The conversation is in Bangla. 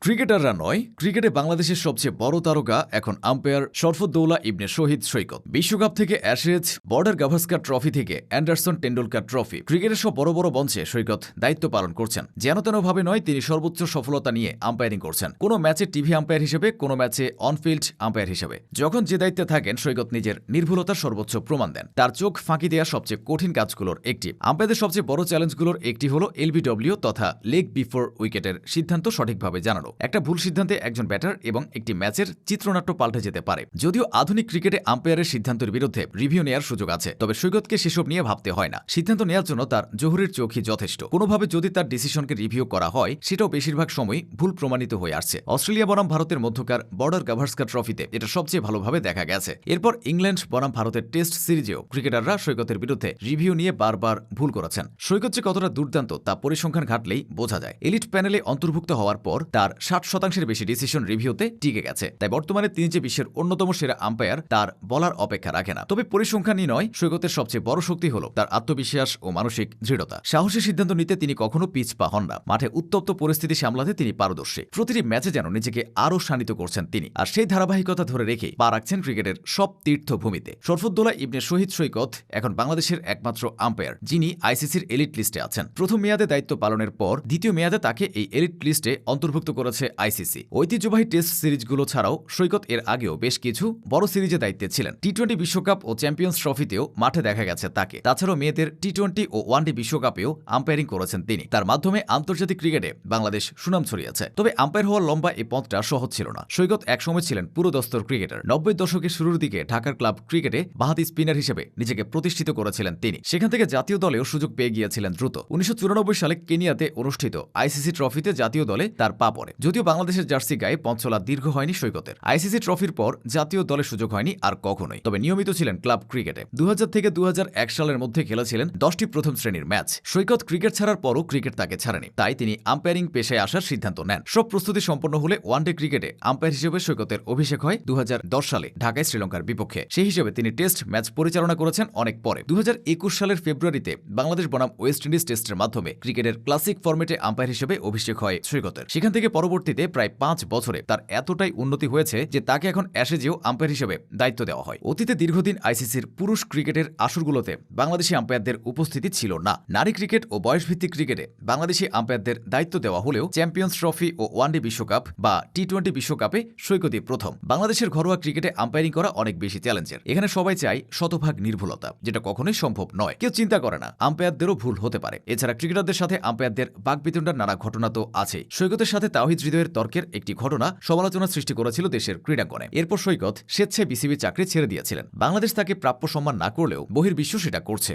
ক্রিকেটাররা নয়, ক্রিকেটে বাংলাদেশের সবচেয়ে বড় তারকা এখন আম্পায়ার শরফুদ্দৌলা ইবনে শহীদ সৈকত। বিশ্বকাপ থেকে অ্যাশেজ, বর্ডার গাভাস্কার ট্রফি থেকে অ্যান্ডারসন টেন্ডুলকার ট্রফি, ক্রিকেটের সব বড় বড় মঞ্চে সৈকত দায়িত্ব পালন করছেন। যেন তেনভাবে নয়, তিনি সর্বোচ্চ সফলতা নিয়ে আম্পায়ারিং করছেন। কোনো ম্যাচে টিভি আম্পায়ার হিসেবে, কোনো ম্যাচে অনফিল্ড আম্পায়ার হিসেবে। যখন যে দায়িত্বে থাকেন, সৈকত নিজের নির্ভুলতার সর্বোচ্চ প্রমাণ দেন। তার চোখ ফাঁকি দেওয়া সবচেয়ে কঠিন কাজগুলোর একটি। আম্পায়ারদের সবচেয়ে বড় চ্যালেঞ্জগুলোর একটি হল এলবিডব্লিউ তথা লেগ বিফোর উইকেটের সিদ্ধান্ত সঠিকভাবে জানানো। একটা ভুল সিদ্ধান্তে একজন ব্যাটার এবং একটি ম্যাচের চিত্রনাট্য পাল্টে যেতে পারে। যদিও আধুনিক ক্রিকেটে আম্পায়ারের সিদ্ধান্তের বিরুদ্ধে রিভিউ নেওয়ার সুযোগ আছে, তবে সৈকতকে সেসব নিয়ে ভাবতে হয় না। সিদ্ধান্ত নেওয়ার জন্য তার জহুরির চোখই যথেষ্ট। কোনোভাবে যদি তার ডিসিশনকে রিভিউ করা হয়, সেটাও বেশিরভাগ সময় ভুল প্রমাণিত হয়ে আসছে। অস্ট্রেলিয়া বনাম ভারতের মধ্যকার বর্ডার গাভাস্কার ট্রফিতে এটা সবচেয়ে ভালোভাবে দেখা গেছে। এরপর ইংল্যান্ড বনাম ভারতের টেস্ট সিরিজেও ক্রিকেটাররা সৈকতের বিরুদ্ধে রিভিউ নিয়ে বারবার ভুল করেছেন। সৈকত যে কতটা দুর্দান্ত তা পরিসংখ্যান ঘাটলেই বোঝা যায়। এলিট প্যানেলে অন্তর্ভুক্ত হওয়ার পর তার 60% বেশি ডিসিশন রিভিউতে টিকে গেছে। তাই বর্তমানে তিনি যে বিশ্বের অন্যতম সেরা আম্পায়ার, তার বলার অপেক্ষা রাখে না। তবে পরিসংখ্যানই নয়, সৈকতের সবচেয়ে বড় শক্তি হল তার আত্মবিশ্বাস ও মানসিক দৃঢ়তা। সাহসী সিদ্ধান্ত নিতে তিনি কখনো পিছপা হন না। মাঠে উত্তপ্ত পরিস্থিতি সামলাতে তিনি পারদর্শী। প্রতিটি ম্যাচে যেন নিজেকে আরও শানিত করছেন তিনি। আর সেই ধারাবাহিকতা ধরে রেখে পা রাখছেন ক্রিকেটের সব তীর্থভূমিতে। শরফুদ্দৌলা ইবনে শহীদ সৈকত এখন বাংলাদেশের একমাত্র আম্পায়ার যিনি আইসিসির এলিট লিস্টে আছেন। প্রথম মেয়াদে দায়িত্ব পালনের পর দ্বিতীয় মেয়াদে তাকে এই এলিট লিস্টে অন্তর্ভুক্ত করেছে আইসিসি। ঐতিহ্যবাহী টেস্ট সিরিজগুলো ছাড়াও সৈকত এর আগেও বেশ কিছু বড় সিরিজে দায়িত্বে ছিলেন। টি-20 বিশ্বকাপ ও চ্যাম্পিয়ন্স ট্রফিতেও মাঠে দেখা গেছে তাকে। তাছাড়াও মেয়েদের টি-20 ও ওয়ানডে বিশ্বকাপেও আম্পায়ারিং করেছেন তিনি। তার মাধ্যমে আন্তর্জাতিক ক্রিকেটে বাংলাদেশ সুনাম ছড়িয়েছে। তবে আম্পায়ার হওয়ার লম্বা এই পথটা সহজ ছিল না। সৈকত একসময় ছিলেন পুরোদস্তর ক্রিকেটার। 90 দশকের শুরুর দিকে ঢাকার ক্লাব ক্রিকেটে বাঁহাতি স্পিনার হিসেবে নিজেকে প্রতিষ্ঠিত করেছিলেন তিনি। সেখান থেকে জাতীয় দলেও সুযোগ পেয়ে গিয়েছিলেন দ্রুত। 1994 সালে কেনিয়াতে অনুষ্ঠিত আইসিসি ট্রফিতে জাতীয় দলে তার পা পড়ে। যদিও বাংলাদেশের জার্সি গায়ে পথ চলা দীর্ঘ হয়নি সৈকতের। আইসিসি ট্রফির পর জাতীয় দলে সুযোগ হয়নি আর কখনোই। তবে নিয়মিত ছিলেন ক্লাব ক্রিকেটে। 2000 থেকে 2001 সালের মধ্যে খেলেছিলেন 10টি প্রথম শ্রেণীর ম্যাচ। সৈকত ক্রিকেট ছাড়ার পরও ক্রিকেট তাকে ছাড়েনি। তাই তিনি আম্পায়ারিং পেশায় আসার সিদ্ধান্ত নেন। সব প্রস্তুতি সম্পন্ন হলে ওয়ানডে ক্রিকেটে আম্পায়ার হিসেবে সৈকতের অভিষেক হয় 2010 সালে ঢাকায় শ্রীলঙ্কার বিপক্ষে। সেই হিসেবে তিনি টেস্ট ম্যাচ পরিচালনা করেছেন অনেক পরে। 2021 সালের ফেব্রুয়ারিতে বাংলাদেশ বনাম ওয়েস্ট ইন্ডিজ টেস্টের মাধ্যমে ক্রিকেটের ক্লাসিক ফরম্যাটে আম্পায়ার হিসেবে অভিষেক হয় সৈকতের। সেখান থেকে পরবর্তীতে প্রায় 5 বছরে তার এতটাই উন্নতি হয়েছে যে তাকে এখন অ্যাশেজেও আম্পায়ার হিসেবে দায়িত্ব দেওয়া হয়। অতীতে দীর্ঘদিন আইসিসির পুরুষ ক্রিকেটের আসরগুলোতে বাংলাদেশি আম্পায়ারদের উপস্থিতি ছিল না। নারী ক্রিকেট ও বয়সভিত্তিক ক্রিকেটে বাংলাদেশি আম্পায়ারদের দায়িত্ব দেওয়া হলেও চ্যাম্পিয়ন্স ট্রফি ও ওয়ানডে বিশ্বকাপ বা টি-20 বিশ্বকাপে সৈকতই প্রথম। বাংলাদেশের ঘরোয়া ক্রিকেটে আম্পায়ারিং করা অনেক বেশি চ্যালেঞ্জের। এখানে সবাই চায় শতভাগ নির্ভুলতা, যেটা কখনোই সম্ভব নয়। কেউ চিন্তা করে না আম্পায়ারদেরও ভুল হতে পারে। এছাড়া ক্রিকেটারদের সাথে আম্পায়ারদের বাকবিতণ্ডার নানা ঘটনা তো আছেই। সৈকতের সাথে তাওহিদ হৃদয়ের তর্কের একটি ঘটনা সমালোচনা সৃষ্টি করেছিল দেশের ক্রীড়াঙ্গনে। এরপর সৈকত স্বেচ্ছায় বিসিবি চাকরি ছেড়ে দিয়েছিলেন। বাংলাদেশ তাকে প্রাপ্য সম্মান না করলেও বহির্বিশ্ব সেটা করছে।